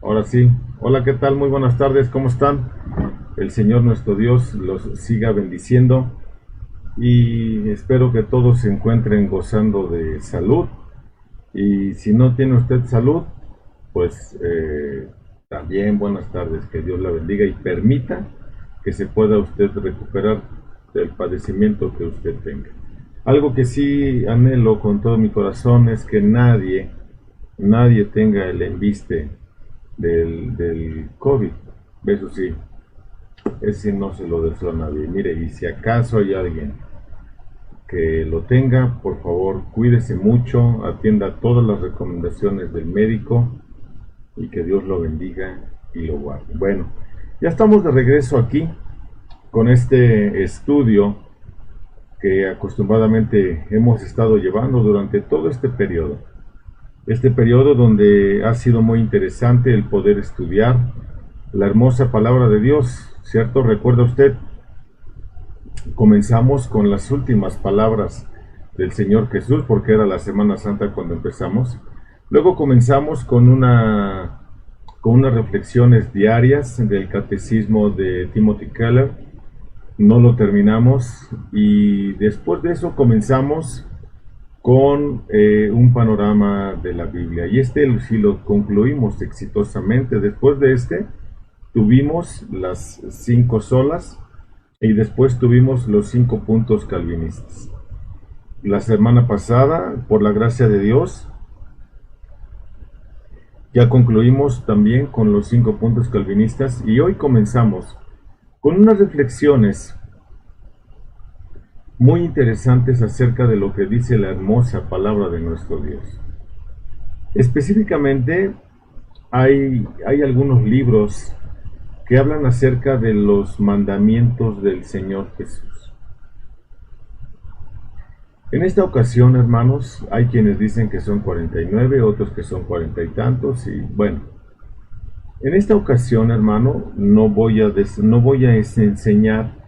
Ahora sí. Hola, ¿qué tal? Muy buenas tardes, ¿cómo están? El Señor nuestro Dios los siga bendiciendo y espero que todos se encuentren gozando de salud. Y si no tiene usted salud, pues también buenas tardes, que Dios la bendiga y permita que se pueda usted recuperar del padecimiento que usted tenga. Algo que sí anhelo con todo mi corazón es que nadie tenga el embiste del COVID. Eso sí, ese no se lo deseo a nadie. Mire, y si acaso hay alguien que lo tenga, por favor, cuídese mucho, atienda todas las recomendaciones del médico y que Dios lo bendiga y lo guarde. Bueno, ya estamos de regreso aquí con este estudio que acostumbradamente hemos estado llevando durante todo este periodo donde ha sido muy interesante el poder estudiar la hermosa palabra de Dios, ¿cierto? Recuerda usted, comenzamos con las últimas palabras del Señor Jesús, porque era la Semana Santa cuando empezamos. Luego comenzamos con unas reflexiones diarias del catecismo de Timothy Keller. No lo terminamos y después de eso comenzamos con un panorama de la Biblia. Y si lo concluimos exitosamente. Después de tuvimos las 5 solas y después tuvimos los 5 puntos calvinistas. La semana pasada, por la gracia de Dios, ya concluimos también con los 5 puntos calvinistas y hoy comenzamos con unas reflexiones muy interesantes acerca de lo que dice la hermosa palabra de nuestro Dios. Específicamente, hay algunos libros que hablan acerca de los mandamientos del Señor Jesús. En esta ocasión, hermanos, hay quienes dicen que son 49, otros que son 40 y tantos, y bueno, en esta ocasión, hermano, no voy a enseñar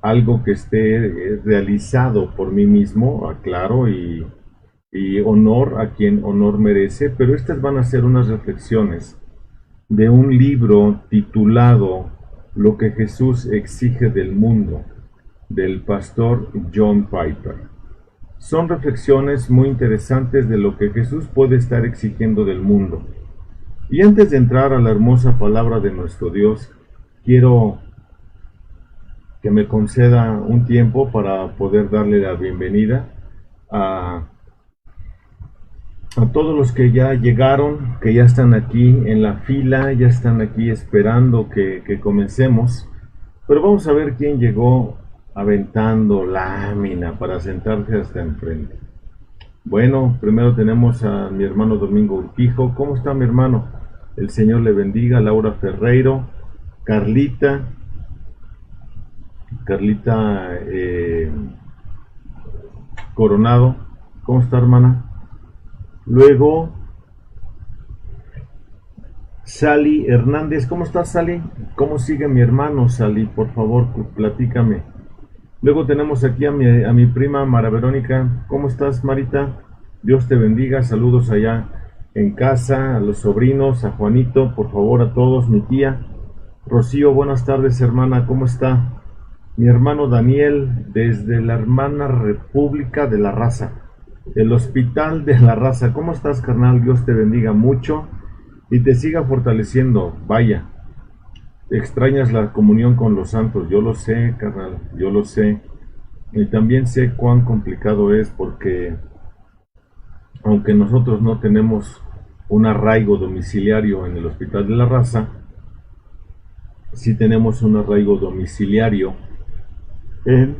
algo que esté realizado por mí mismo, aclaro, y honor a quien honor merece, pero estas van a ser unas reflexiones de un libro titulado Lo que Jesús exige del mundo, del pastor John Piper. Son reflexiones muy interesantes de lo que Jesús puede estar exigiendo del mundo. Y antes de entrar a la hermosa palabra de nuestro Dios, quiero que me conceda un tiempo para poder darle la bienvenida a todos los que ya llegaron, que ya están aquí en la fila, ya están aquí esperando que comencemos. Pero vamos a ver quién llegó aventando lámina para sentarse hasta enfrente. Bueno, primero tenemos a mi hermano Domingo Urquijo. ¿Cómo está mi hermano? El Señor le bendiga. Laura Ferreiro, Carlita Coronado. ¿Cómo está, hermana? Luego, Sally Hernández. ¿Cómo estás, Sally? ¿Cómo sigue mi hermano, Sally? Por favor, platícame. Luego tenemos aquí a mi prima Mara Verónica. ¿Cómo estás, Marita? Dios te bendiga. Saludos allá en casa, a los sobrinos, a Juanito, por favor, a todos, mi tía. Rocío, buenas tardes, hermana. ¿Cómo está? Mi hermano Daniel, desde la hermana República de la Raza, el Hospital de la Raza. ¿Cómo estás, carnal? Dios te bendiga mucho y te siga fortaleciendo. Vaya, extrañas la comunión con los santos. Yo lo sé, carnal, yo lo sé. Y también sé cuán complicado es, porque aunque nosotros no tenemos un arraigo domiciliario en el Hospital de la Raza, sí tenemos un arraigo domiciliario en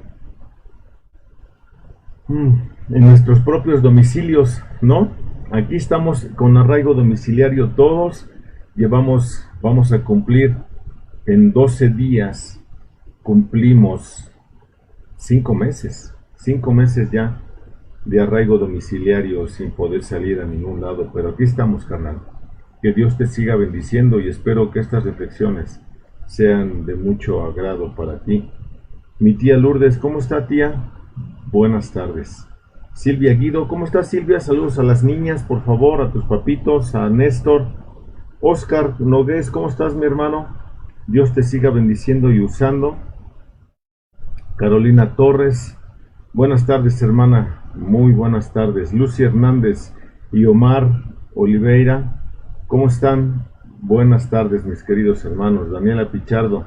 nuestros propios domicilios, ¿no? Aquí estamos con arraigo domiciliario todos. Vamos a cumplir en 12 días, cumplimos 5 meses ya de arraigo domiciliario sin poder salir a ningún lado, pero aquí estamos, carnal. Que Dios te siga bendiciendo y espero que estas reflexiones sean de mucho agrado para ti. Mi tía Lourdes, ¿cómo está, tía? Buenas tardes. Silvia Guido, ¿cómo estás, Silvia? Saludos a las niñas, por favor, a tus papitos, a Néstor, Oscar Nogués, ¿cómo estás, mi hermano? Dios te siga bendiciendo y usando. Carolina Torres, buenas tardes, hermana. Muy buenas tardes. Lucy Hernández y Omar Oliveira, ¿cómo están? Buenas tardes, mis queridos hermanos. Daniela Pichardo.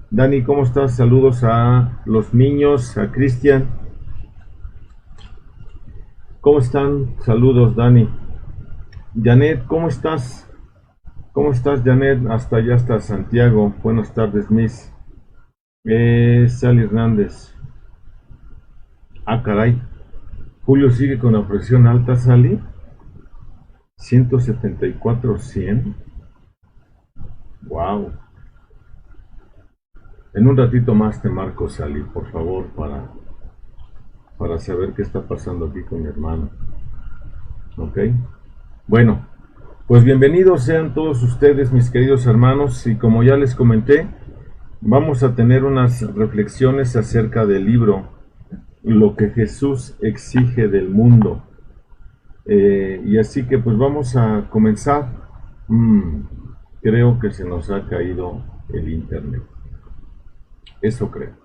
Dani, ¿cómo estás? Saludos a los niños, a Cristian. ¿Cómo están? Saludos, Dani. Janet, ¿cómo estás? ¿Cómo estás, Janet? Hasta allá está Santiago. Buenas tardes, Miss. Sally Hernández. Ah, caray. Julio sigue con la presión alta, Sally. 174/100. Wow. En un ratito más te marco, Sally, por favor, para saber qué está pasando aquí con mi hermano. ¿Ok? Bueno, pues bienvenidos sean todos ustedes, mis queridos hermanos, y como ya les comenté, vamos a tener unas reflexiones acerca del libro Lo que Jesús exige del mundo. Y así que pues vamos a comenzar. Creo que se nos ha caído el internet. Eso creo.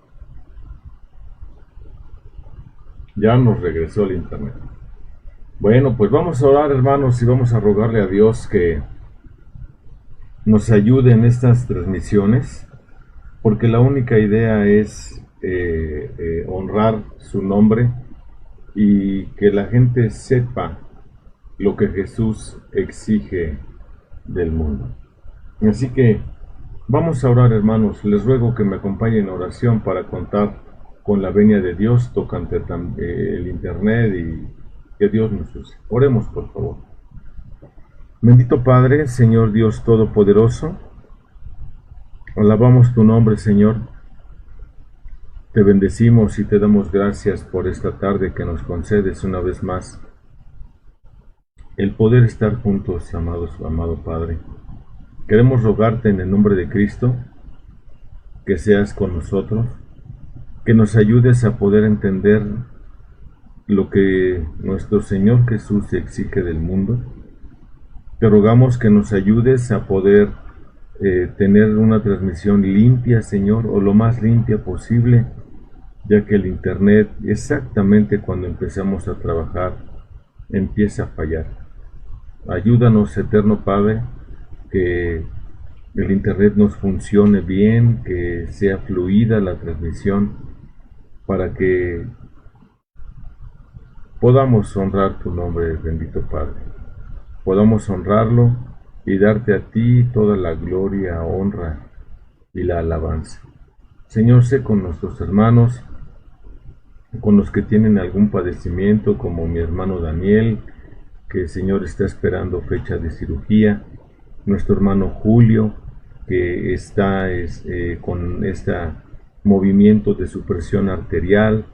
Ya nos regresó el internet. Bueno, pues vamos a orar, hermanos, y vamos a rogarle a Dios que nos ayude en estas transmisiones, porque la única idea es honrar su nombre y que la gente sepa lo que Jesús exige del mundo. Así que vamos a orar, hermanos. Les ruego que me acompañen en oración para contar con la venia de Dios tocante el internet y que Dios nos use. Oremos, por favor. Bendito Padre, Señor Dios Todopoderoso, alabamos tu nombre, Señor. Te bendecimos y te damos gracias por esta tarde que nos concedes una vez más el poder estar juntos, amado Padre. Queremos rogarte en el nombre de Cristo que seas con nosotros, que nos ayudes a poder entender lo que nuestro Señor Jesús exige del mundo. Te rogamos que nos ayudes a poder tener una transmisión limpia, Señor, o lo más limpia posible, ya que el internet, exactamente cuando empezamos a trabajar, empieza a fallar. Ayúdanos, eterno Padre, que el internet nos funcione bien, que sea fluida la transmisión, para que podamos honrar tu nombre, bendito Padre. Podamos honrarlo y darte a ti toda la gloria, honra y la alabanza. Señor, sé con nuestros hermanos, con los que tienen algún padecimiento, como mi hermano Daniel, que el Señor está esperando fecha de cirugía, nuestro hermano Julio, que está con este movimiento de su presión arterial.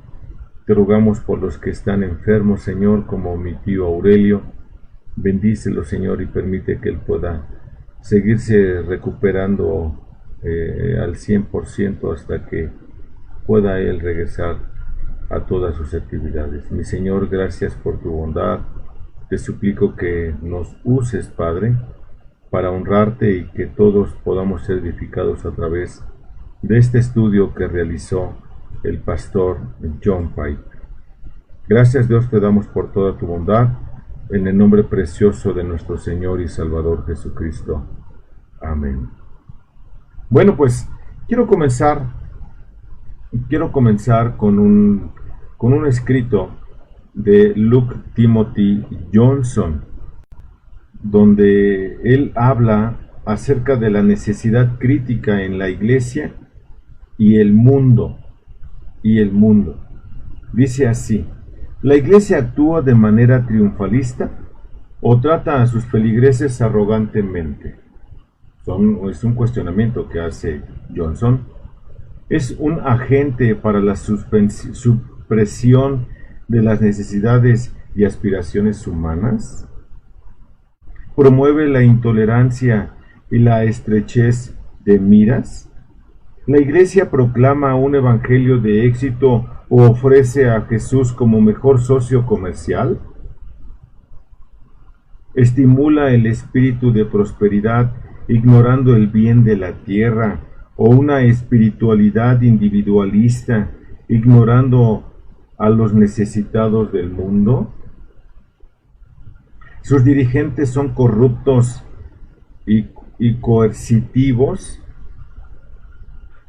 Te rogamos por los que están enfermos, Señor, como mi tío Aurelio. Bendícelo, Señor, y permite que él pueda seguirse recuperando al 100% hasta que pueda él regresar a todas sus actividades. Mi Señor, gracias por tu bondad. Te suplico que nos uses, Padre, para honrarte y que todos podamos ser edificados a través de este estudio que realizó el pastor John Piper. Gracias, Dios, te damos por toda tu bondad, en el nombre precioso de nuestro Señor y Salvador Jesucristo. Amén. Bueno, pues quiero comenzar con un escrito de Luke Timothy Johnson, donde él habla acerca de la necesidad crítica en la iglesia y el mundo. Dice así: ¿la iglesia actúa de manera triunfalista o trata a sus feligreses arrogantemente? Es un cuestionamiento que hace Johnson. ¿Es un agente para la supresión de las necesidades y aspiraciones humanas? ¿Promueve la intolerancia y la estrechez de miras? ¿La iglesia proclama un evangelio de éxito o ofrece a Jesús como mejor socio comercial? ¿Estimula el espíritu de prosperidad ignorando el bien de la tierra, o una espiritualidad individualista, ignorando a los necesitados del mundo? Sus dirigentes son corruptos y coercitivos.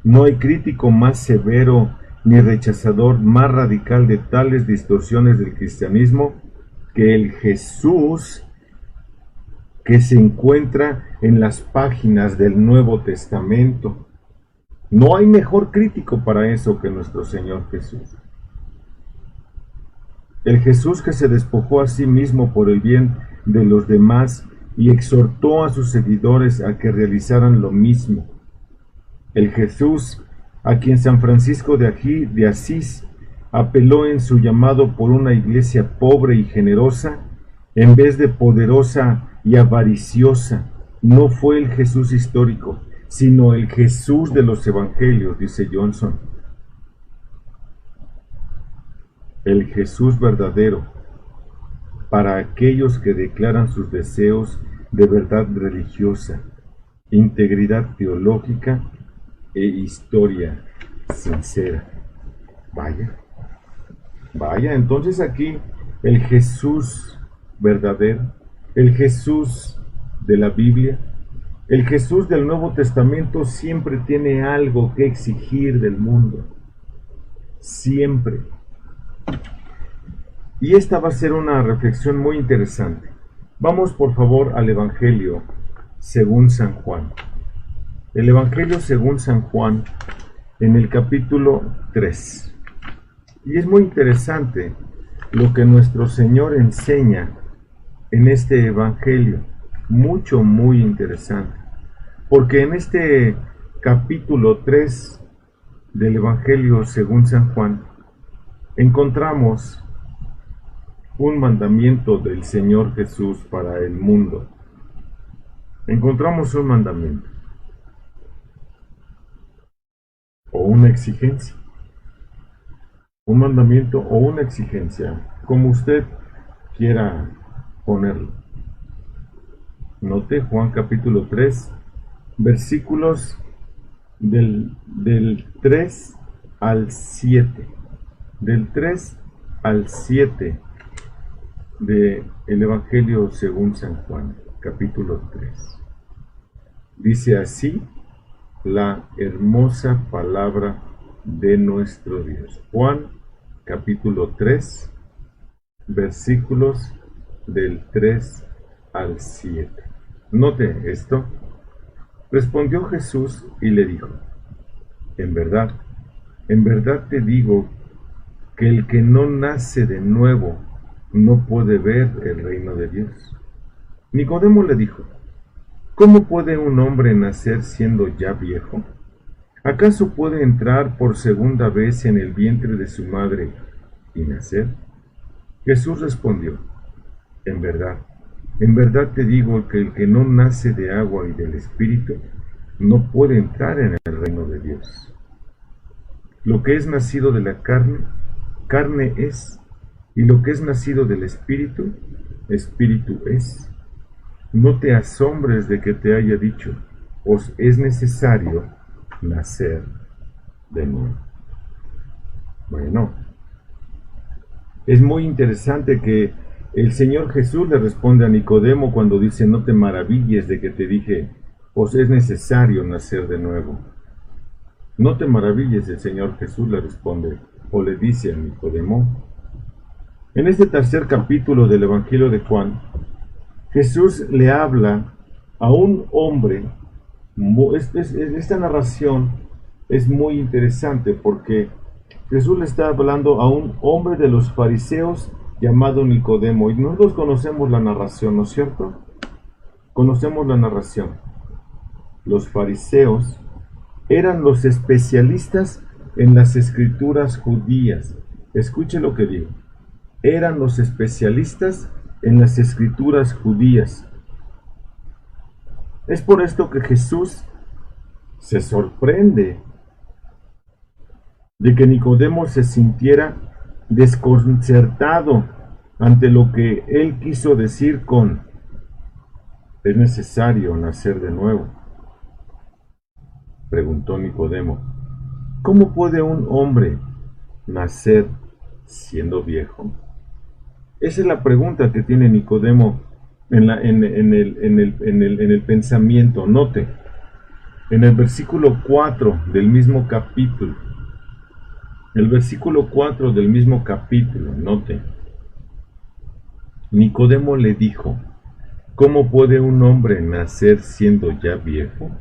No hay crítico más severo ni rechazador más radical de tales distorsiones del cristianismo que el Jesús que se encuentra en las páginas del Nuevo Testamento. No hay mejor crítico para eso que nuestro Señor Jesús. El Jesús que se despojó a sí mismo por el bien de los demás y exhortó a sus seguidores a que realizaran lo mismo. El Jesús a quien San Francisco de Asís apeló en su llamado por una iglesia pobre y generosa, en vez de poderosa y avariciosa. No fue el Jesús histórico, sino el Jesús de los Evangelios, dice Johnson. El Jesús verdadero, para aquellos que declaran sus deseos de verdad religiosa, integridad teológica e historia sincera. Vaya, entonces aquí el Jesús verdadero, el Jesús de la Biblia, el Jesús del Nuevo Testamento siempre tiene algo que exigir del mundo. Siempre. Y esta va a ser una reflexión muy interesante. Vamos por favor al Evangelio según San Juan. El Evangelio según San Juan en el capítulo 3. Y es muy interesante lo que nuestro Señor enseña en este Evangelio. Muy interesante. Porque en este capítulo 3 del Evangelio según San Juan encontramos un mandamiento del Señor Jesús para el mundo. Encontramos un mandamiento o una exigencia. Un mandamiento o una exigencia, como usted quiera ponerlo. Note Juan capítulo 3, versículos del 3 al 7. Del 3 al 7 del Evangelio según San Juan, capítulo 3. Dice así la hermosa palabra de nuestro Dios. Juan capítulo 3, versículos del 3 al 7. Note esto. Respondió Jesús y le dijo: en verdad te digo que el que no nace de nuevo no puede ver el reino de Dios. Nicodemo le dijo: ¿cómo puede un hombre nacer siendo ya viejo? ¿Acaso puede entrar por segunda vez en el vientre de su madre y nacer? Jesús respondió: en verdad te digo que el que no nace de agua y del Espíritu no puede entrar en el reino de Dios. Lo que es nacido de la carne, carne es, y lo que es nacido del Espíritu, Espíritu es. No te asombres de que te haya dicho: os es necesario nacer de nuevo. Bueno, es muy interesante que el Señor Jesús le responde a Nicodemo cuando dice: no te maravilles de que te dije, os es necesario nacer de nuevo. No te maravilles, el Señor Jesús le responde o le dice a Nicodemo. En este tercer capítulo del Evangelio de Juan, Jesús le habla a un hombre. Esta narración es muy interesante porque Jesús le está hablando a un hombre de los fariseos llamado Nicodemo, y nosotros conocemos la narración, ¿no es cierto? Conocemos la narración. Los fariseos eran los especialistas en las escrituras judías. Escuche lo que digo. Eran los especialistas en las escrituras judías. Es por esto que Jesús se sorprende de que Nicodemo se sintiera desconcertado ante lo que él quiso decir con ¿Es necesario nacer de nuevo? Preguntó Nicodemo. ¿Cómo puede un hombre nacer siendo viejo? Esa es la pregunta que tiene Nicodemo en el pensamiento. Note, en el versículo 4 del mismo capítulo, note, Nicodemo le dijo, ¿cómo puede un hombre nacer siendo ya viejo?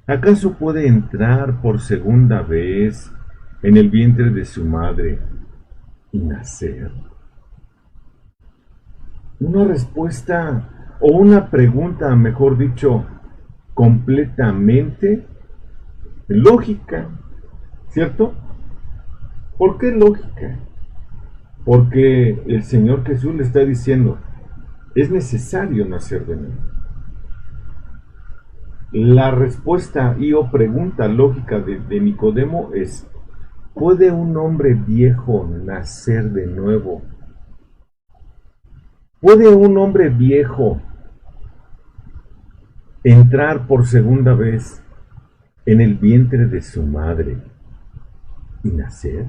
¿Acaso puede entrar por segunda vez en el vientre de su madre y nacer? Una respuesta o una pregunta, mejor dicho, completamente lógica, ¿cierto? ¿Por qué lógica? Porque el Señor Jesús le está diciendo, es necesario nacer de nuevo. La respuesta y o pregunta lógica de Nicodemo es, ¿puede un hombre viejo nacer de nuevo? ¿Puede un hombre viejo entrar por segunda vez en el vientre de su madre y nacer?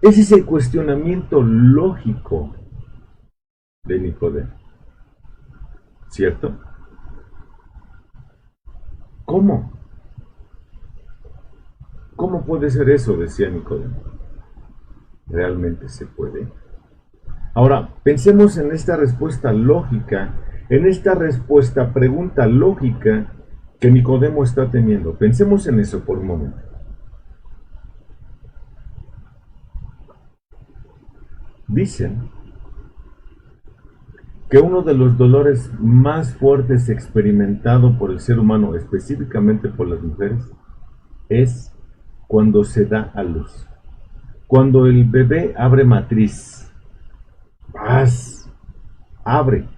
Ese es el cuestionamiento lógico de Nicodemo, ¿cierto? ¿Cómo? ¿Cómo puede ser eso? Decía Nicodemo. ¿Realmente se puede? Ahora, pensemos en esta respuesta lógica, en esta respuesta, pregunta lógica que Nicodemo está teniendo. Pensemos en eso por un momento. Dicen que uno de los dolores más fuertes experimentado por el ser humano, específicamente por las mujeres, es cuando se da a luz. Cuando el bebé abre matriz, abre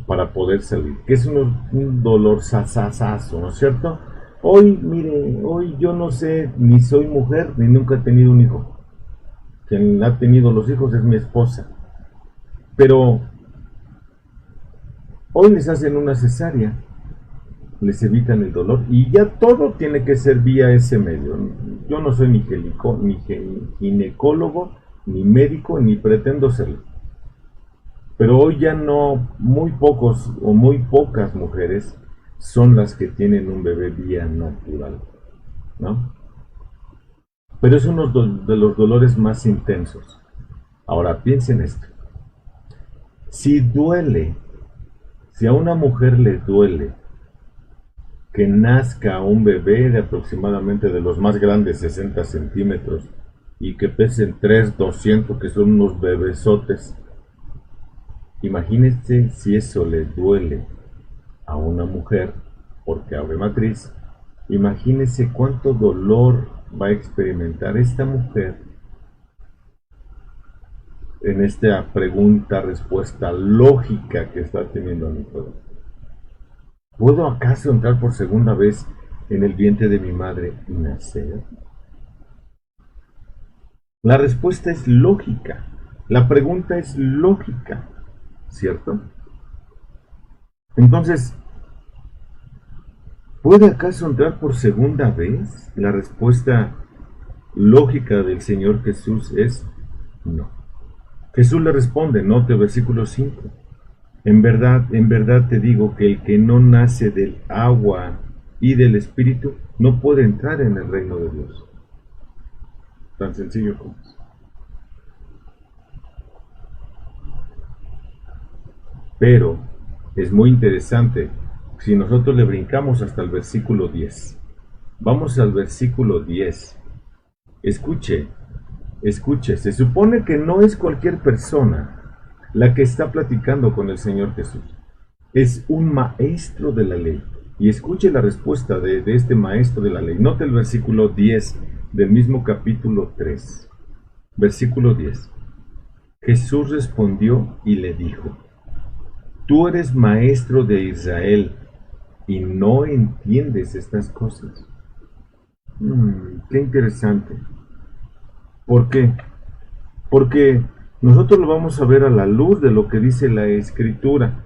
para poder salir, que es un dolor sasasazo, ¿no es cierto? Hoy, mire, hoy yo no sé, ni soy mujer, ni nunca he tenido un hijo. Quien ha tenido los hijos es mi esposa. Pero hoy les hacen una cesárea, les evitan el dolor y ya todo tiene que ser vía ese medio. Yo no soy ni ginecólogo, ni médico, ni pretendo serlo. Pero hoy ya no, muy pocos o muy pocas mujeres son las que tienen un bebé vía natural, ¿no? Pero es uno de los dolores más intensos. Ahora piensen esto. Si a una mujer le duele que nazca un bebé de aproximadamente de los más grandes 60 centímetros y que pesen 200, que son unos bebesotes, imagínense si eso le duele a una mujer porque abre matriz, imagínense cuánto dolor va a experimentar esta mujer en esta pregunta-respuesta lógica que está teniendo Nicodemo. ¿Puedo acaso entrar por segunda vez en el vientre de mi madre y nacer? La respuesta es lógica, la pregunta es lógica, ¿cierto? Entonces, ¿puede acaso entrar por segunda vez? La respuesta lógica del Señor Jesús es no. Jesús le responde, note versículo 5. En verdad te digo que el que no nace del agua y del Espíritu no puede entrar en el reino de Dios. Tan sencillo como es. Pero es muy interesante si nosotros le brincamos hasta el versículo 10. Vamos al versículo 10. Escuche, se supone que no es cualquier persona la que está platicando con el Señor Jesús. Es un maestro de la ley. Y escuche la respuesta de este maestro de la ley. Note el versículo 10 del mismo capítulo 3. Versículo 10. Jesús respondió y le dijo, tú eres maestro de Israel y no entiendes estas cosas. Qué interesante. ¿Por qué? Porque nosotros lo vamos a ver a la luz de lo que dice la Escritura.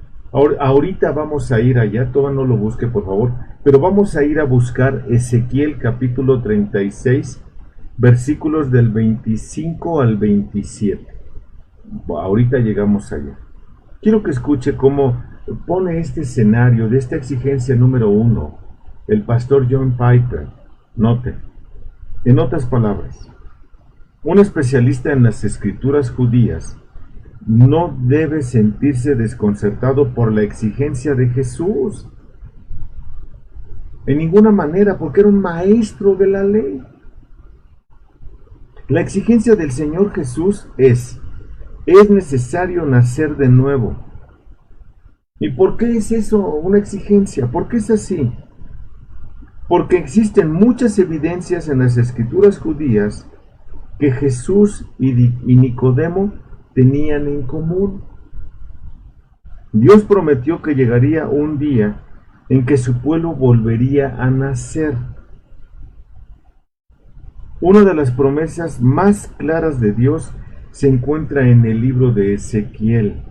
Ahorita vamos a ir allá, todavía no lo busque por favor, pero vamos a ir a buscar Ezequiel capítulo 36, versículos del 25 al 27. Ahorita llegamos allá. Quiero que escuche cómo pone este escenario de esta exigencia número 1 el pastor John Piper. Note, en otras palabras, un especialista en las escrituras judías no debe sentirse desconcertado por la exigencia de Jesús. En ninguna manera, porque era un maestro de la ley. La exigencia del Señor Jesús es necesario nacer de nuevo. ¿Y por qué es eso una exigencia? ¿Por qué es así? Porque existen muchas evidencias en las escrituras judías que Jesús y Nicodemo tenían en común. Dios prometió que llegaría un día en que su pueblo volvería a nacer. Una de las promesas más claras de Dios se encuentra en el libro de Ezequiel.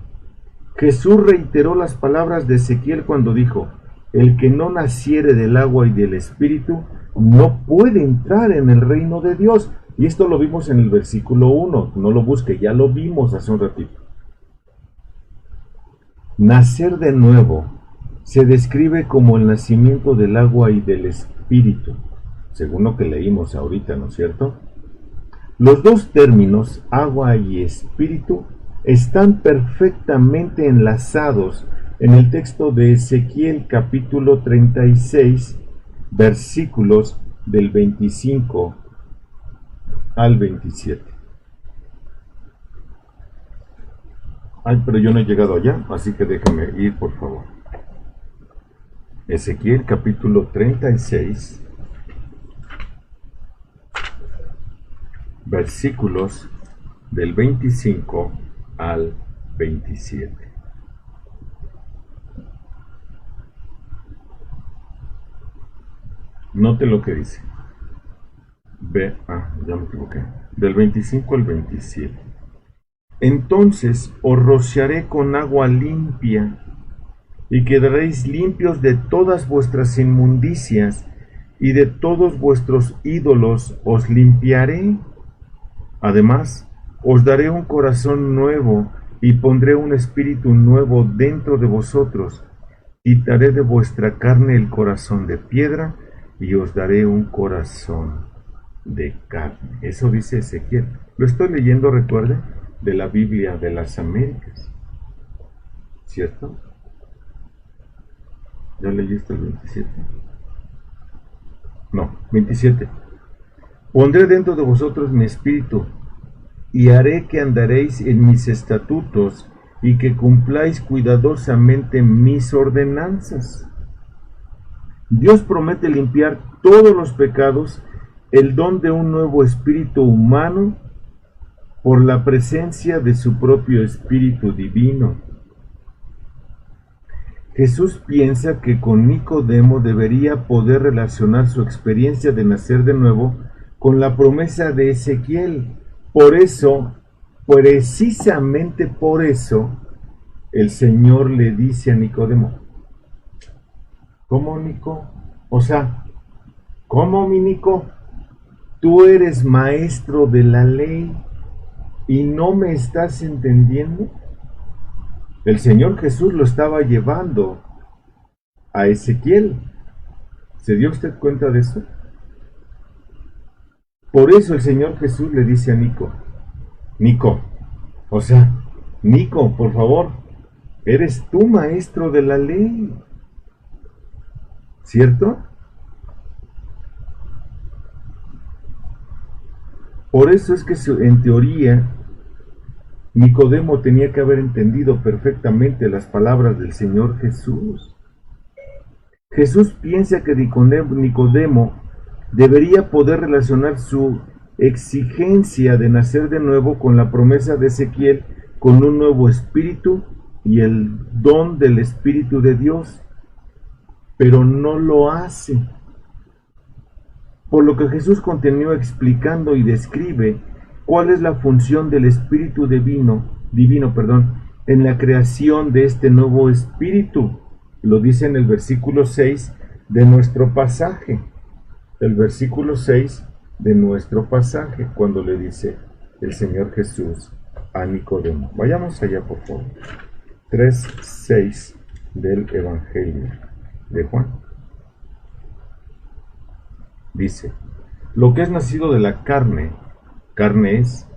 Jesús reiteró las palabras de Ezequiel cuando dijo: el que no naciere del agua y del espíritu no puede entrar en el reino de Dios. Y esto lo vimos en el versículo 1, no lo busque, ya lo vimos hace un ratito. Nacer de nuevo se describe como el nacimiento del agua y del espíritu, según lo que leímos ahorita, ¿no es cierto? Los dos términos, agua y espíritu, están perfectamente enlazados en el texto de Ezequiel capítulo 36, versículos del 25 al 27. Ay, pero yo no he llegado allá, así que déjame ir, por favor. Ezequiel capítulo 36, versículos del 25 al 27. Note lo que dice. Ya me equivoqué. Del 25 al 27. Entonces os rociaré con agua limpia, y quedaréis limpios de todas vuestras inmundicias, y de todos vuestros ídolos os limpiaré. Además, os daré un corazón nuevo, y pondré un espíritu nuevo dentro de vosotros. Quitaré de vuestra carne el corazón de piedra, y os daré un corazón de carne. Eso dice Ezequiel. Lo estoy leyendo, recuerde, de la Biblia de las Américas. ¿Cierto? ¿Ya leíste el 27? No, 27. Pondré dentro de vosotros mi espíritu, y haré que andaréis en mis estatutos, y que cumpláis cuidadosamente mis ordenanzas. Dios promete limpiar todos los pecados, el don de un nuevo espíritu humano, por la presencia de su propio espíritu divino. Jesús piensa que con Nicodemo debería poder relacionar su experiencia de nacer de nuevo con la promesa de Ezequiel. Por eso, precisamente por eso, el Señor le dice a Nicodemo: ¿cómo, Nico? O sea, ¿cómo, mi Nico? Tú eres maestro de la ley y no me estás entendiendo. El Señor Jesús lo estaba llevando a Ezequiel. ¿Se dio usted cuenta de eso? Por eso el Señor Jesús le dice a Nico: Nico, por favor, eres tú maestro de la ley, ¿cierto? Por eso es que en teoría Nicodemo tenía que haber entendido perfectamente las palabras del Señor Jesús. Jesús piensa que Nicodemo debería poder relacionar su exigencia de nacer de nuevo con la promesa de Ezequiel, con un nuevo espíritu y el don del Espíritu de Dios, pero no lo hace. Por lo que Jesús continúa explicando y describe cuál es la función del Espíritu divino, en la creación de este nuevo espíritu. Lo dice en el versículo 6 de nuestro pasaje. El versículo 6 de nuestro pasaje, cuando le dice el Señor Jesús a Nicodemo. Vayamos allá, por favor. 3:6 del Evangelio de Juan. Dice: lo que es nacido de la carne, carne es,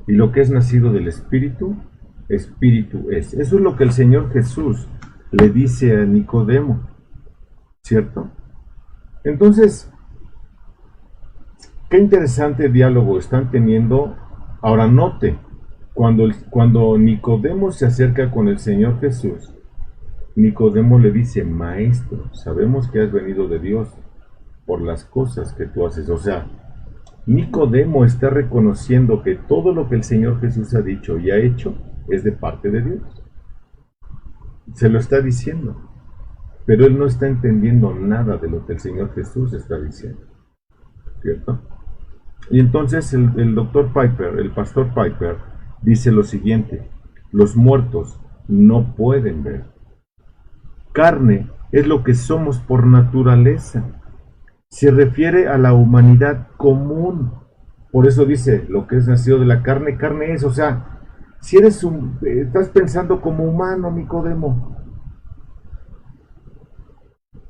y lo que es nacido del Espíritu, Espíritu es. Eso es lo que el Señor Jesús le dice a Nicodemo, ¿cierto? Entonces, qué interesante diálogo están teniendo. Ahora note, cuando Nicodemo se acerca con el Señor Jesús, Nicodemo le dice: maestro, sabemos que has venido de Dios por las cosas que tú haces. O sea, Nicodemo está reconociendo que todo lo que el Señor Jesús ha dicho y ha hecho es de parte de Dios. Se lo está diciendo, pero él no está entendiendo nada de lo que el Señor Jesús está diciendo, ¿cierto? Y entonces el doctor Piper, el pastor Piper, dice lo siguiente: los muertos no pueden ver. Carne es lo que somos por naturaleza. Se refiere a la humanidad común. Por eso dice, lo que es nacido de la carne, carne es. O sea, si estás pensando como humano, Nicodemo.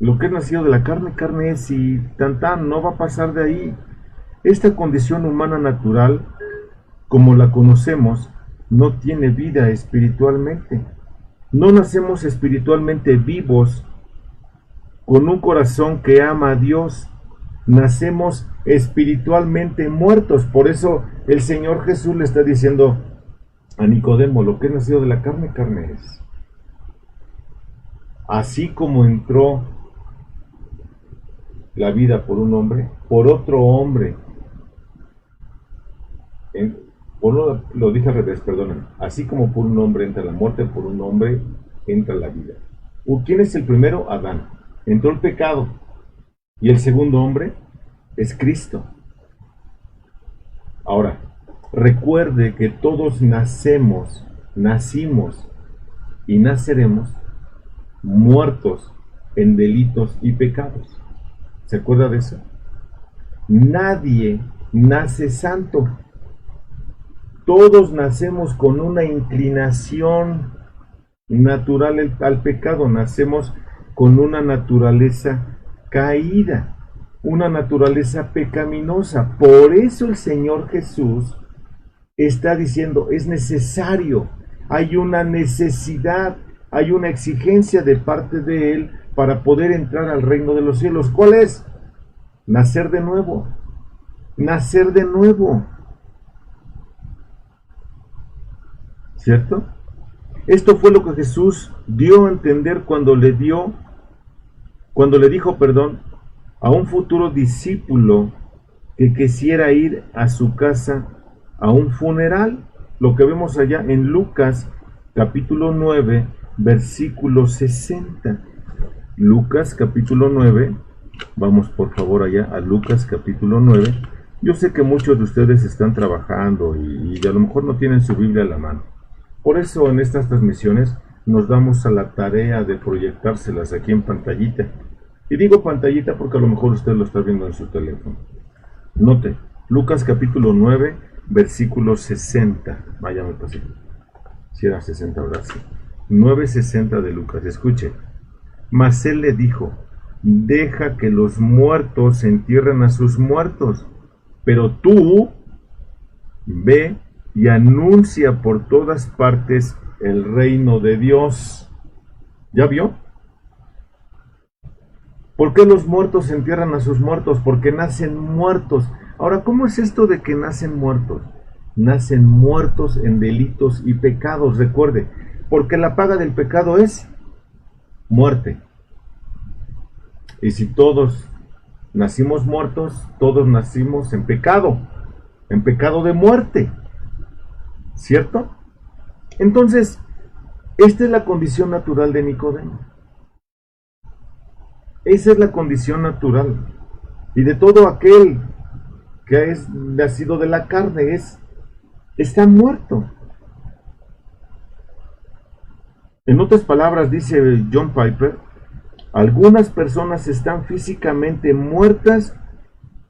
Lo que es nacido de la carne, carne es, y tan, no va a pasar de ahí. Esta condición humana natural, como la conocemos, no tiene vida espiritualmente. No nacemos espiritualmente vivos, con un corazón que ama a Dios. Nacemos espiritualmente muertos. Por eso el Señor Jesús le está diciendo a Nicodemo: lo que es nacido de la carne, carne es. Así como entró la vida por un hombre, por otro hombre. Lo dije al revés, perdónenme. Así como por un hombre entra la muerte, por un hombre entra la vida. ¿Quién es el primero? Adán. Entró el pecado. Y el segundo hombre es Cristo. Ahora, recuerde que todos nacimos y naceremos muertos en delitos y pecados. ¿Se acuerda de eso? Nadie nace santo. Todos nacemos con una inclinación natural al pecado. Nacemos con una naturaleza caída, una naturaleza pecaminosa. Por eso el Señor Jesús está diciendo: es necesario, hay una necesidad, hay una exigencia de parte de Él para poder entrar al reino de los cielos. ¿Cuál es? Nacer de nuevo. Nacer de nuevo. ¿Cierto? Esto fue lo que Jesús dio a entender cuando le dijo, a un futuro discípulo que quisiera ir a su casa a un funeral. Lo que vemos allá en Lucas capítulo 9, versículo 60. Lucas capítulo 9, vamos por favor allá a Lucas capítulo 9. Yo sé que muchos de ustedes están trabajando y a lo mejor no tienen su Biblia a la mano. Por eso en estas transmisiones nos damos a la tarea de proyectárselas aquí en pantallita. Y digo pantallita porque a lo mejor usted lo está viendo en su teléfono. Note, Lucas capítulo 9, versículo 60. Vaya, me pasé. Si era 60, ahora sí. 9:60 de Lucas. Escuche. Mas él le dijo: deja que los muertos entierren a sus muertos, pero tú ve y anuncia por todas partes el reino de Dios. ¿Ya vio? ¿Por qué los muertos entierran a sus muertos? Porque nacen muertos. Ahora, ¿cómo es esto de que nacen muertos? Nacen muertos en delitos y pecados, recuerde, porque la paga del pecado es muerte. Y si todos nacimos muertos, todos nacimos en pecado de muerte. ¿Cierto? Entonces, esta es la condición natural de Nicodemo. Esa es la condición natural. Y de todo aquel que es nacido de la carne está muerto. En otras palabras, dice John Piper, algunas personas están físicamente muertas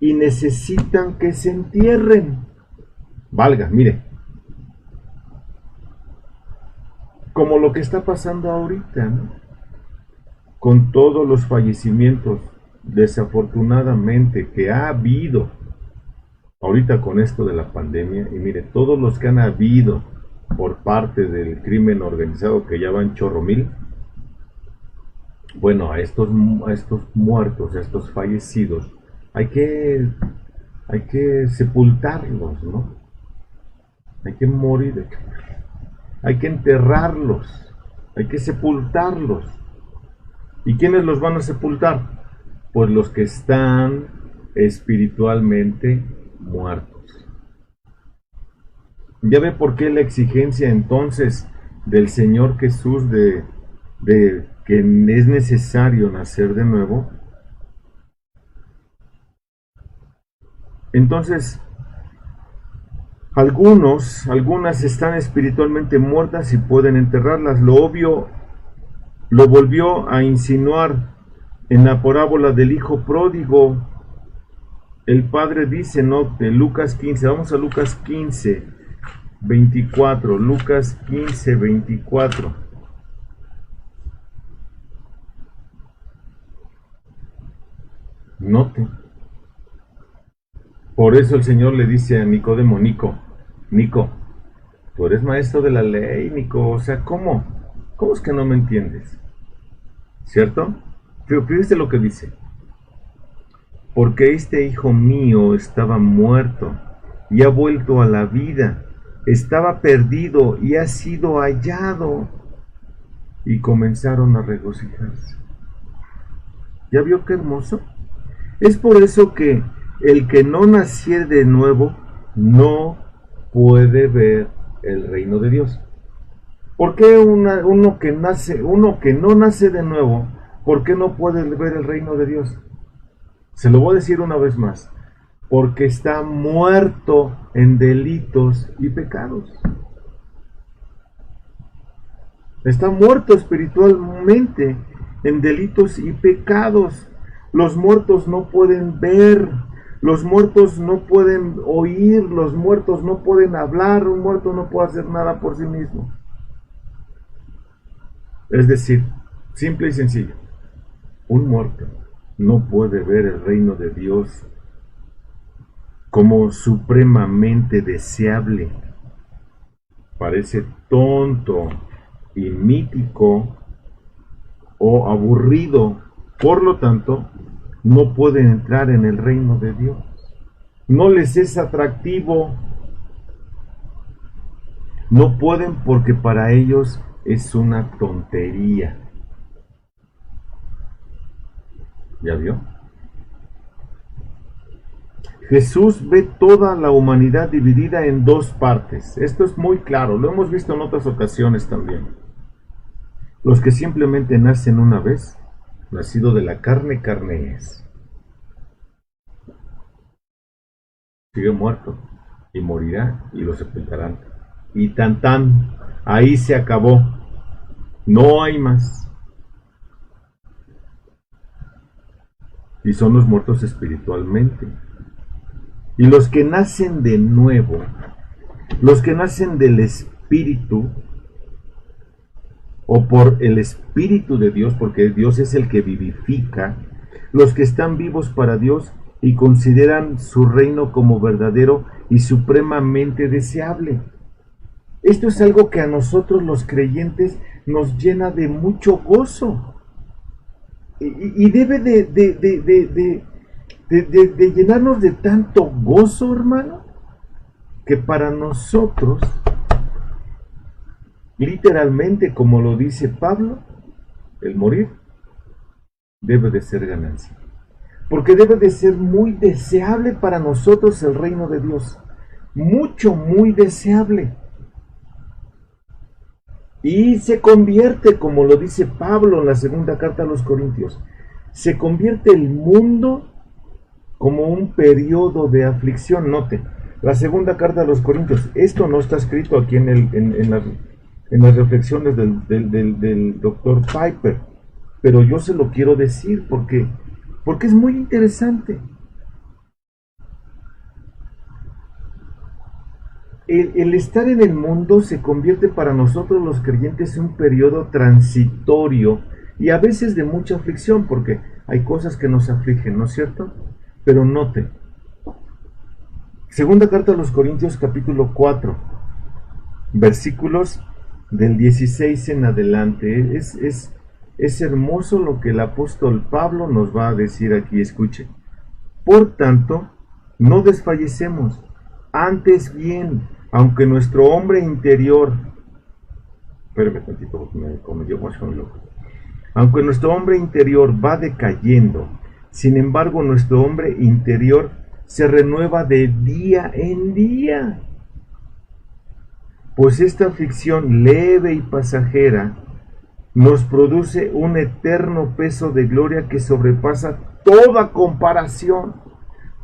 y necesitan que se entierren. Valga, mire, como lo que está pasando ahorita, ¿no? Con todos los fallecimientos, desafortunadamente, que ha habido ahorita con esto de la pandemia, y mire, todos los que han habido por parte del crimen organizado, que ya van chorro mil, bueno, a estos muertos, a estos fallecidos, hay que sepultarlos, ¿no? Hay que morir, hay que enterrarlos, hay que sepultarlos. ¿Y quiénes los van a sepultar? Pues los que están espiritualmente muertos. ¿Ya ve por qué la exigencia entonces del Señor Jesús de que es necesario nacer de nuevo? Entonces, algunas están espiritualmente muertas y pueden enterrarlas. Lo obvio lo volvió a insinuar en la parábola del hijo pródigo. El padre dice, ¿no? De Lucas 15, vamos a Lucas 15, 24, Lucas 15, 24. Note. Por eso el Señor le dice a Nicodemo, Nico, tú eres maestro de la ley, Nico, o sea, ¿cómo? ¿Cómo es que no me entiendes? ¿Cierto? Pero fíjese lo que dice. Porque este hijo mío estaba muerto y ha vuelto a la vida, estaba perdido y ha sido hallado. Y comenzaron a regocijarse. ¿Ya vio qué hermoso? Es por eso que el que no naciere de nuevo no puede ver el reino de Dios. ¿Por qué uno que no nace de nuevo, por qué no puede ver el reino de Dios? Se lo voy a decir una vez más. Porque está muerto en delitos y pecados. Está muerto espiritualmente en delitos y pecados. Los muertos no pueden ver, los muertos no pueden oír, los muertos no pueden hablar, un muerto no puede hacer nada por sí mismo. Es decir, simple y sencillo, un muerto no puede ver el reino de Dios como supremamente deseable. Parece tonto y mítico o aburrido, por lo tanto, no pueden entrar en el reino de Dios. No les es atractivo. No pueden porque para ellos es una tontería. ¿Ya vio? Jesús ve toda la humanidad dividida en dos partes. Esto es muy claro, lo hemos visto en otras ocasiones también. Los que simplemente nacen una vez, nacido de la carne, carne es. Sigue muerto y morirá y lo sepultarán. Y tan tan, ahí se acabó. No hay más. Y son los muertos espiritualmente. Y los que nacen de nuevo, los que nacen del Espíritu, o por el Espíritu de Dios, porque Dios es el que vivifica, los que están vivos para Dios y consideran su reino como verdadero y supremamente deseable. Esto es algo que a nosotros los creyentes nos llena de mucho gozo y debe de llenarnos de tanto gozo, hermano, que para nosotros, literalmente, como lo dice Pablo, el morir debe de ser ganancia, porque debe de ser muy deseable para nosotros el reino de Dios, mucho, muy deseable. Y se convierte, como lo dice Pablo en la segunda carta a los Corintios, se convierte el mundo como un periodo de aflicción. Note, la segunda carta a los Corintios, esto no está escrito aquí en en las reflexiones del doctor Piper, pero yo se lo quiero decir porque es muy interesante. El estar en el mundo se convierte para nosotros los creyentes en un periodo transitorio y a veces de mucha aflicción, porque hay cosas que nos afligen, ¿no es cierto? Pero note, segunda carta a los Corintios capítulo 4, versículos del 16 en adelante. Es hermoso lo que el apóstol Pablo nos va a decir aquí, escuche. Por tanto, no desfallecemos, antes bien, aunque nuestro hombre interior, espérame tantito porque me llevo más con loco. Aunque nuestro hombre interior va decayendo, sin embargo nuestro hombre interior se renueva de día en día. Pues esta aflicción leve y pasajera nos produce un eterno peso de gloria que sobrepasa toda comparación,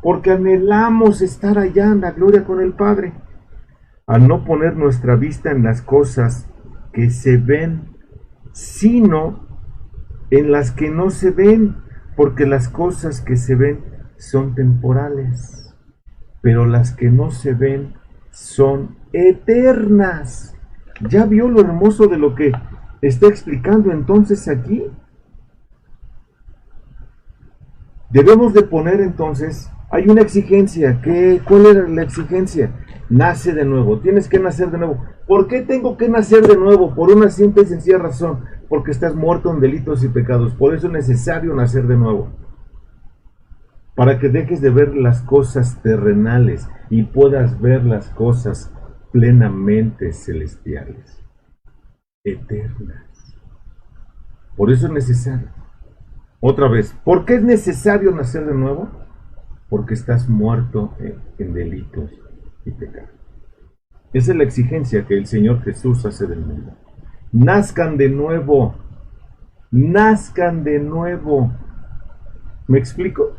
porque anhelamos estar allá en la gloria con el Padre, al no poner nuestra vista en las cosas que se ven, sino en las que no se ven, porque las cosas que se ven son temporales, pero las que no se ven son eternas. ¿Ya vio lo hermoso de lo que está explicando entonces aquí? Debemos de poner entonces, hay una exigencia. ¿Cuál era la exigencia? Nace de nuevo, tienes que nacer de nuevo. ¿Por qué tengo que nacer de nuevo? Por una simple y sencilla razón, porque estás muerto en delitos y pecados. Por eso es necesario nacer de nuevo, para que dejes de ver las cosas terrenales y puedas ver las cosas plenamente celestiales, eternas. Por eso es necesario. Otra vez, ¿por qué es necesario nacer de nuevo? Porque estás muerto en delitos y pecados. Esa es la exigencia que el Señor Jesús hace del mundo. Nazcan de nuevo. Nazcan de nuevo. ¿Me explico?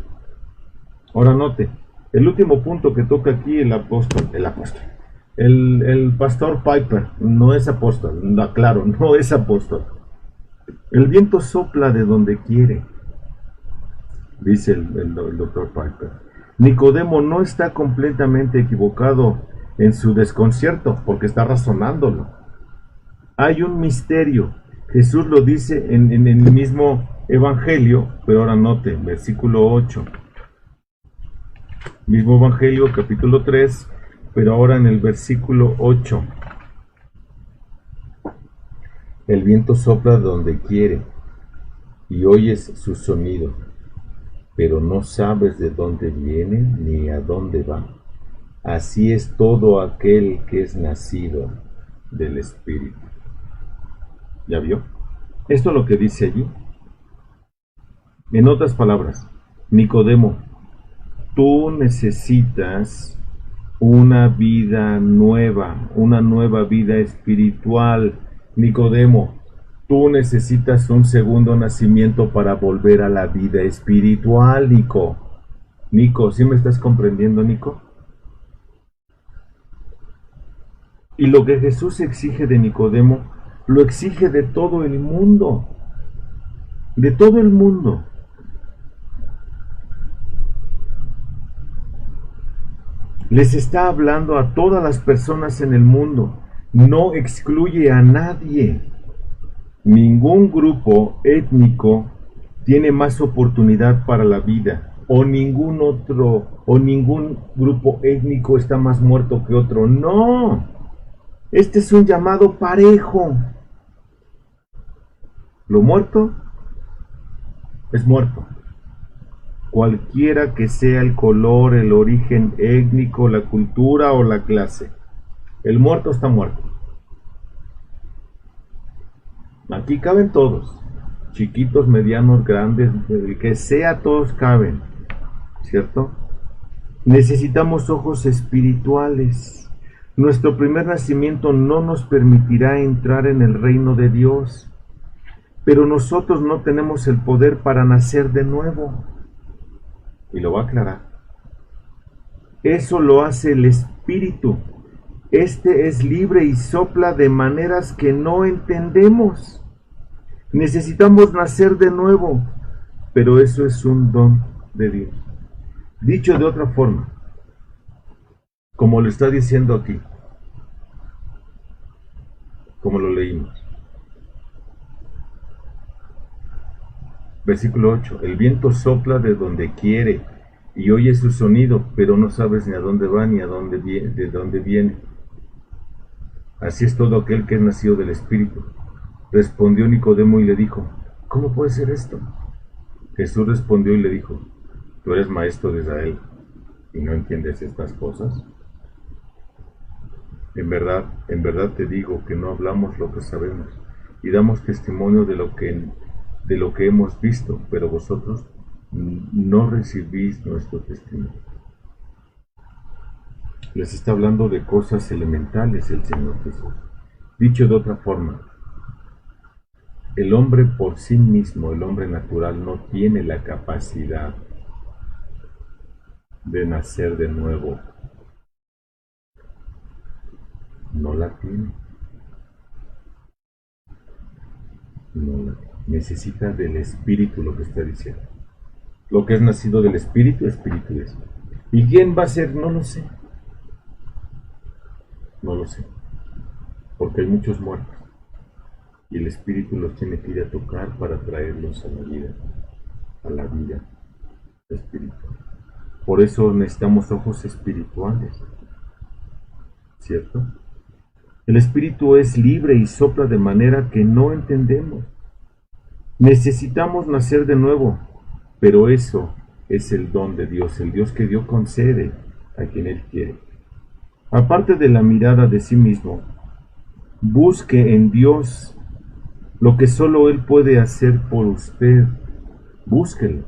Ahora note, el último punto que toca aquí el pastor Piper, no es apóstol, no, claro, no es apóstol. El viento sopla de donde quiere, dice el doctor Piper. Nicodemo no está completamente equivocado en su desconcierto, porque está razonándolo. Hay un misterio. Jesús lo dice en el mismo evangelio, pero ahora note, versículo 8. Mismo evangelio, capítulo 3, pero ahora en el versículo 8. El viento sopla donde quiere y oyes su sonido, pero no sabes de dónde viene ni a dónde va. Así es todo aquel que es nacido del Espíritu. ¿Ya vio? Esto es lo que dice allí. En otras palabras, Nicodemo, tú necesitas una vida nueva, una nueva vida espiritual. Nicodemo, tú necesitas un segundo nacimiento para volver a la vida espiritual, Nico, ¿sí me estás comprendiendo, Nico? Y lo que Jesús exige de Nicodemo, lo exige de todo el mundo. De todo el mundo. Les está hablando a todas las personas en el mundo. No excluye a nadie. Ningún grupo étnico tiene más oportunidad para la vida, o ningún grupo étnico está más muerto que otro. No. Este es un llamado parejo. Lo muerto es muerto. Cualquiera que sea el color, el origen étnico, la cultura o la clase. El muerto está muerto. Aquí caben todos. Chiquitos, medianos, grandes, el que sea, todos caben. ¿Cierto? Necesitamos ojos espirituales. Nuestro primer nacimiento no nos permitirá entrar en el reino de Dios, pero nosotros no tenemos el poder para nacer de nuevo. Y lo va a aclarar. Eso lo hace el Espíritu. Este es libre y sopla de maneras que no entendemos. Necesitamos nacer de nuevo, pero eso es un don de Dios. Dicho de otra forma, como lo está diciendo aquí, como lo leímos. Versículo 8. El viento sopla de donde quiere y oyes su sonido, pero no sabes ni a dónde va ni de dónde viene. Así es todo aquel que es nacido del Espíritu. Respondió Nicodemo y le dijo, ¿cómo puede ser esto? Jesús respondió y le dijo, tú eres maestro de Israel y no entiendes estas cosas. En verdad te digo que no hablamos lo que sabemos y damos testimonio de lo que hemos visto, pero vosotros no recibís nuestro testimonio. Les está hablando de cosas elementales el Señor Jesús. Dicho de otra forma, el hombre por sí mismo, el hombre natural, no tiene la capacidad de nacer de nuevo. No la tiene. Necesita del Espíritu, lo que está diciendo. Lo que es nacido del Espíritu, Espíritu es. ¿Y quién va a ser? No lo sé. No lo sé. Porque hay muchos muertos. Y el Espíritu los tiene que ir a tocar para traerlos a la vida espiritual. Por eso necesitamos ojos espirituales. ¿Cierto? El Espíritu es libre y sopla de manera que no entendemos. Necesitamos nacer de nuevo, pero eso es el don de Dios, el Dios que Dios concede a quien Él quiere. Aparte de la mirada de sí mismo, busque en Dios lo que solo Él puede hacer por usted. Búsquelo.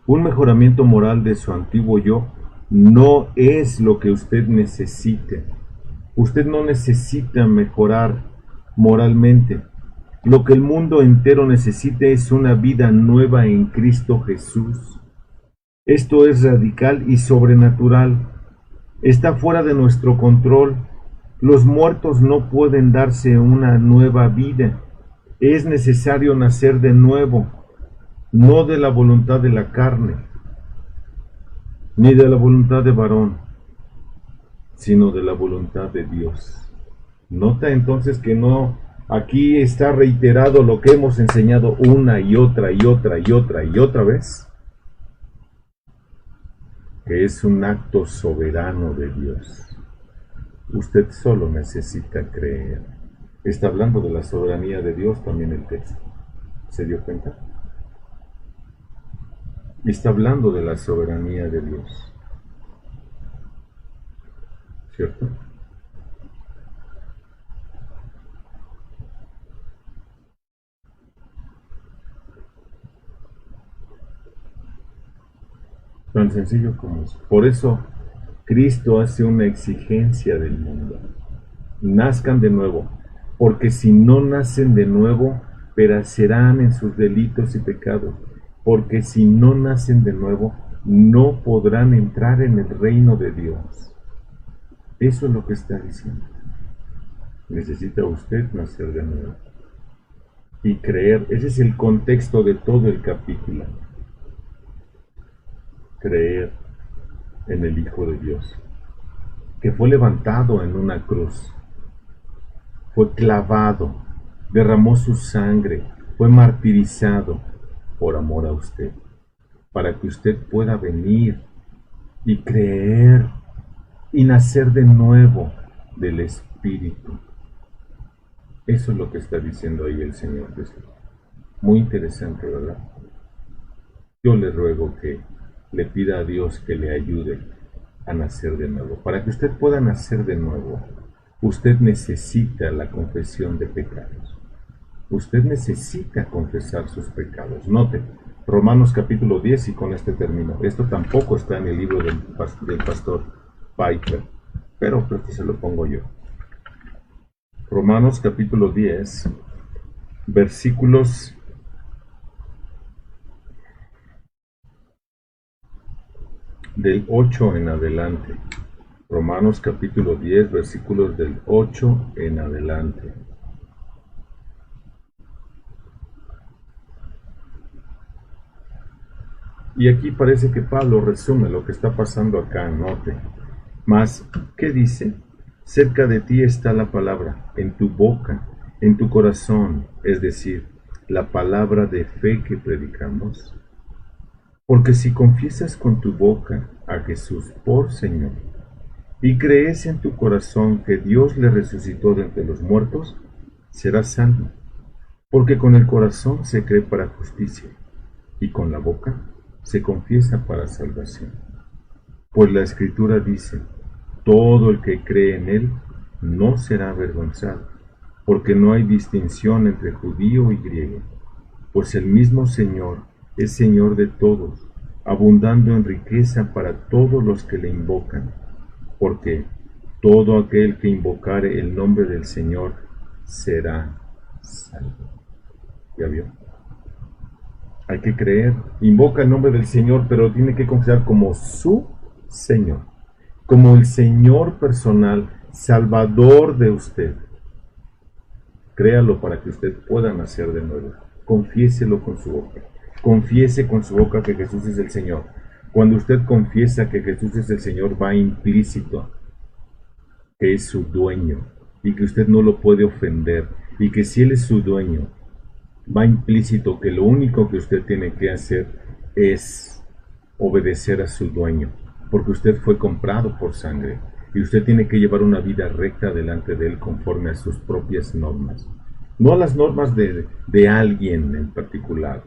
Un mejoramiento moral de su antiguo yo no es lo que usted necesite. Usted no necesita mejorar moralmente. Lo que el mundo entero necesita es una vida nueva en Cristo Jesús. Esto es radical y sobrenatural. Está fuera de nuestro control. Los muertos no pueden darse una nueva vida. Es necesario nacer de nuevo, no de la voluntad de la carne, ni de la voluntad de varón, sino de la voluntad de Dios. Nota entonces que no, aquí está reiterado lo que hemos enseñado una y otra y otra y otra y otra vez, que es un acto soberano de Dios. Usted solo necesita creer. Está hablando de la soberanía de Dios también el texto. ¿Se dio cuenta? Está hablando de la soberanía de Dios. ¿Cierto? Tan sencillo como es. Por eso Cristo hace una exigencia del mundo. Nazcan de nuevo, porque si no nacen de nuevo, perecerán en sus delitos y pecados, porque si no nacen de nuevo, no podrán entrar en el reino de Dios. Eso es lo que está diciendo. Necesita usted nacer de nuevo y creer. Ese es el contexto de todo el capítulo. Creer en el Hijo de Dios, que fue levantado en una cruz, fue clavado, derramó su sangre, fue martirizado por amor a usted, para que usted pueda venir y creer y nacer de nuevo del Espíritu. Eso es lo que está diciendo ahí el Señor Jesús. Muy interesante, ¿verdad? Yo le ruego que le pida a Dios que le ayude a nacer de nuevo. Para que usted pueda nacer de nuevo, usted necesita la confesión de pecados. Usted necesita confesar sus pecados. Note, Romanos capítulo 10, y con este termino. Esto tampoco está en el libro del pastor Piper, pero pues se lo pongo yo. Romanos capítulo 10, versículos del 8 en adelante. Romanos capítulo 10, versículos del 8 en adelante. Y aquí parece que Pablo resume lo que está pasando acá en Note. Mas, ¿qué dice? Cerca de ti está la palabra, en tu boca, en tu corazón, es decir, la palabra de fe que predicamos. Porque si confiesas con tu boca a Jesús por Señor, y crees en tu corazón que Dios le resucitó de entre los muertos, serás salvo. Porque con el corazón se cree para justicia, y con la boca se confiesa para salvación. Pues la Escritura dice, todo el que cree en Él no será avergonzado, porque no hay distinción entre judío y griego, pues el mismo Señor es Señor de todos, abundando en riqueza para todos los que le invocan, porque todo aquel que invocare el nombre del Señor será salvo. ¿Ya vio? Hay que creer, invoca el nombre del Señor, pero tiene que considerar como su Señor, como el Señor personal, Salvador de usted. Créalo para que usted pueda nacer de nuevo. Confiéselo con su boca. Confiese con su boca que Jesús es el Señor. Cuando usted confiesa que Jesús es el Señor, va implícito que es su dueño y que usted no lo puede ofender y que si Él es su dueño, va implícito que lo único que usted tiene que hacer es obedecer a su dueño, porque usted fue comprado por sangre y usted tiene que llevar una vida recta delante de Él conforme a sus propias normas. No a las normas de alguien en particular,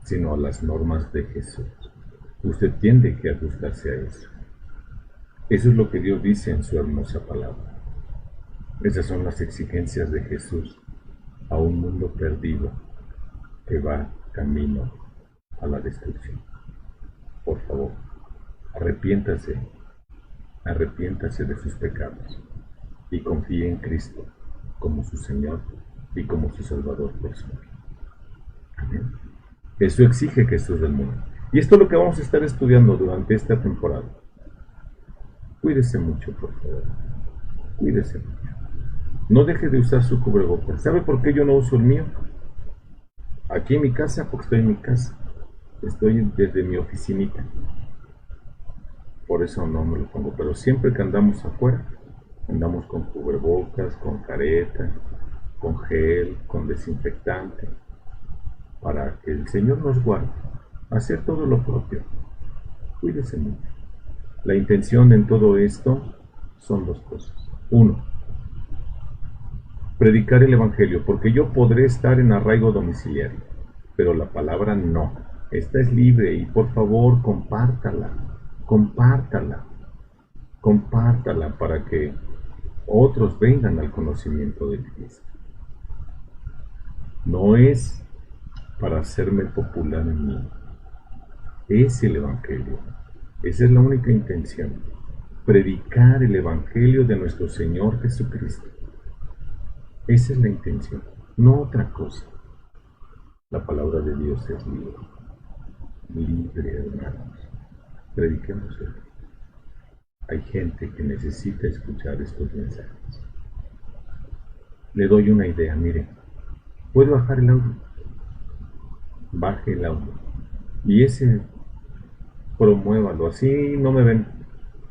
sino a las normas de Jesús. Usted tiene que ajustarse a eso. Eso es lo que Dios dice en su hermosa palabra. Esas son las exigencias de Jesús a un mundo perdido que va camino a la destrucción. Por favor, arrepiéntase de sus pecados y confíe en Cristo como su Señor y como su Salvador personal. Amén. Eso exige Jesús del mundo. Y esto es lo que vamos a estar estudiando durante esta temporada. Cuídese mucho, por favor. Cuídese mucho. No deje de usar su cubrebocas. ¿Sabe por qué yo no uso el mío? Aquí en mi casa, porque estoy en mi casa. Estoy desde mi oficinita. Por eso no me lo pongo. Pero siempre que andamos afuera, andamos con cubrebocas, con careta, con gel, con desinfectante, para que el Señor nos guarde. Hacer todo lo propio. Cuídese mucho. La intención en todo esto son dos cosas. Uno, predicar el Evangelio, porque yo podré estar en arraigo domiciliario, pero la palabra no. Esta es libre y por favor compártala para que otros vengan al conocimiento de Cristo. No es para hacerme popular en mí, es el Evangelio. Esa es la única intención, predicar el Evangelio de nuestro Señor Jesucristo. Esa es la intención, no otra cosa. La palabra de Dios es libre, hermanos. Prediquémoslo. Hay gente que necesita escuchar estos mensajes. Le doy una idea, mire. ¿Puede bajar el audio? Baje el audio. Y ese, promuévalo. Así no me ven.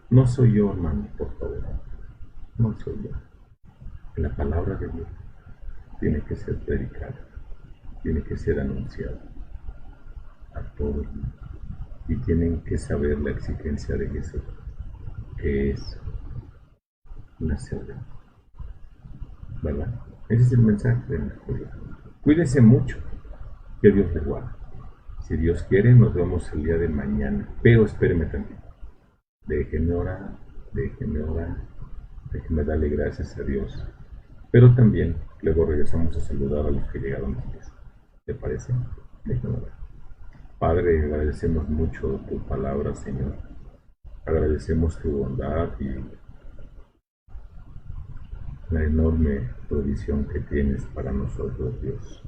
No soy yo, hermano, por favor. No soy yo. La palabra de Dios tiene que ser predicada, tiene que ser anunciada a todo el mundo. Y tienen que saber la exigencia de Jesús, que es nacer de nuevo. ¿Verdad? Ese es el mensaje de la historia. Cuídese mucho, que Dios le guarde. Si Dios quiere, nos vemos el día de mañana. Pero espéreme también. Déjeme orar, déjeme darle gracias a Dios. Pero también luego regresamos a saludar a los que llegaron antes. ¿Te parece? Déjame orar. Padre, agradecemos mucho tu palabra, Señor. Agradecemos tu bondad y la enorme provisión que tienes para nosotros, Dios.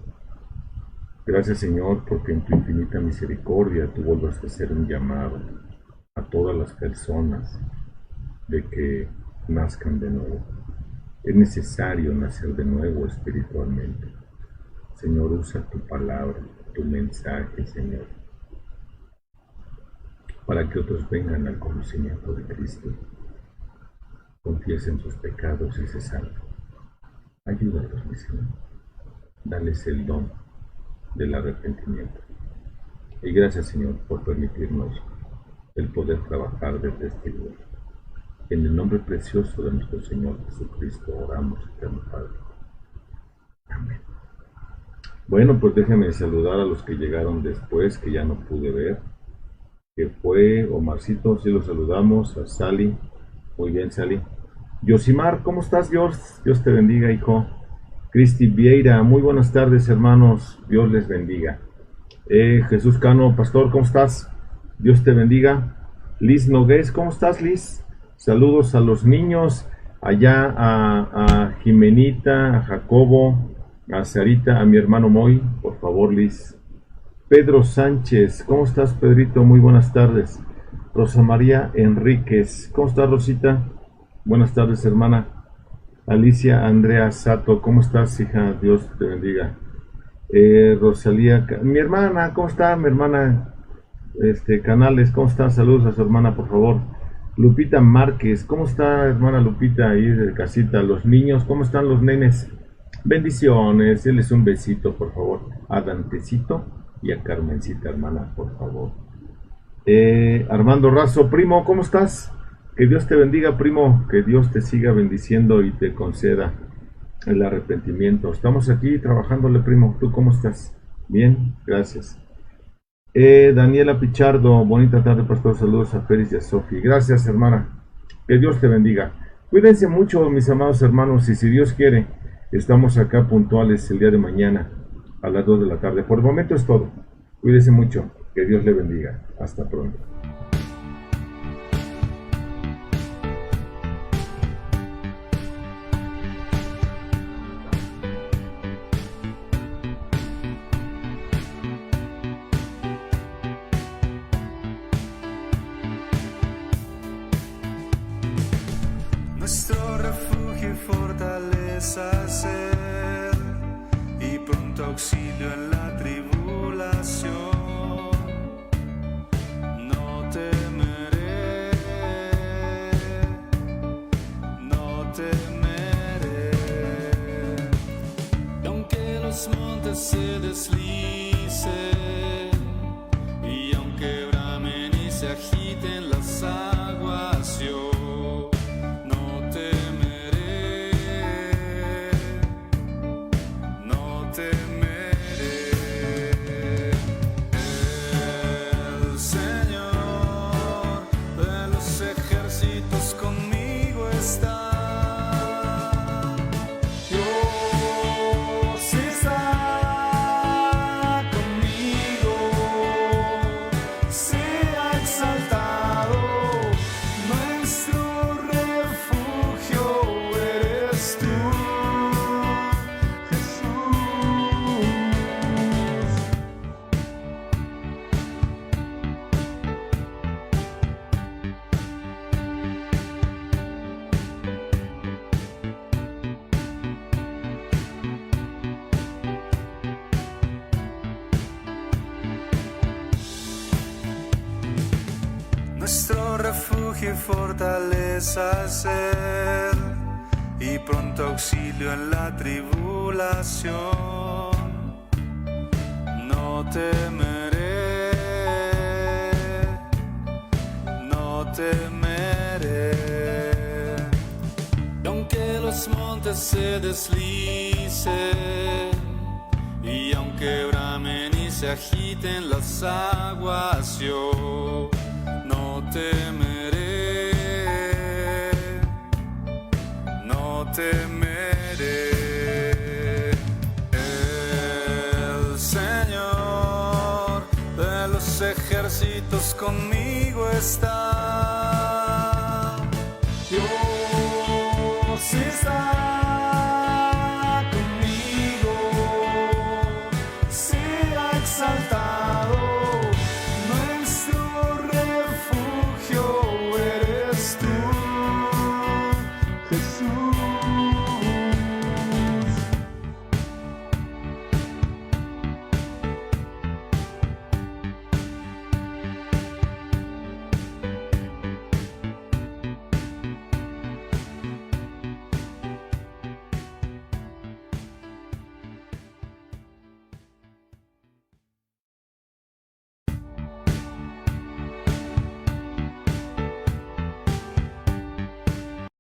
Gracias, Señor, porque en tu infinita misericordia tú vuelvas a hacer un llamado a todas las personas de que nazcan de nuevo. Es necesario nacer de nuevo espiritualmente. Señor, usa tu palabra, tu mensaje, Señor, para que otros vengan al conocimiento de Cristo, confiesen sus pecados y se salven. Ayúdalos, mi Señor. Dales el don del arrepentimiento. Y gracias, Señor, por permitirnos el poder trabajar desde este lugar. En el nombre precioso de nuestro Señor Jesucristo oramos, eterno Padre. Amén. Bueno, pues déjenme saludar a los que llegaron después, que ya no pude ver, que fue Omarcito, sí lo saludamos, a Sally, muy bien Sally. Yosimar, ¿cómo estás, Dios? Dios te bendiga, hijo. Cristi Vieira, muy buenas tardes, hermanos, Dios les bendiga. Jesús Cano, pastor, ¿cómo estás? Dios te bendiga. Liz Nogués, ¿cómo estás, Liz? Saludos a los niños, allá a Jimenita, a Jacobo, a Sarita, a mi hermano Moy, por favor, Liz. Pedro Sánchez, ¿cómo estás, Pedrito? Muy buenas tardes. Rosa María Enríquez, ¿cómo estás, Rosita? Buenas tardes, hermana. Alicia Andrea Sato, ¿cómo estás, hija? Dios te bendiga. Rosalía, mi hermana, ¿cómo está? Mi hermana Canales, ¿cómo está? Saludos a su hermana, por favor. Lupita Márquez, ¿cómo está, hermana Lupita, ahí de casita? Los niños, ¿cómo están los nenes? Bendiciones, denles un besito, por favor. A Dantecito y a Carmencita, hermana, por favor. Armando Razo, primo, ¿cómo estás? Que Dios te bendiga, primo, que Dios te siga bendiciendo y te conceda el arrepentimiento. Estamos aquí trabajándole, primo. ¿Tú cómo estás? Bien, gracias. Daniela Pichardo, bonita tarde, pastor. Saludos a Félix y a Sofi. Gracias, hermana. Que Dios te bendiga. Cuídense mucho, mis amados hermanos, y si Dios quiere, estamos acá puntuales el día de mañana a las 2 de la tarde. Por el momento es todo. Cuídense mucho. Que Dios le bendiga. Hasta pronto. Nuestro refugio y fortaleza ser, y pronto auxilio en la tribulación. No temeré, no temeré. Y aunque los montes se deslicen, y aunque bramen y se agiten las aguas, yo conmigo está. Dios está conmigo, sea exaltado, nuestro refugio eres tú, nuestro refugio y fortaleza ser, y pronto auxilio en la tribulación. No temeré, no temeré. Y aunque los montes se deslicen, y aunque bramen y se agiten las aguas, yo no temeré, no temeré. El Señor de los ejércitos conmigo está. Dios está.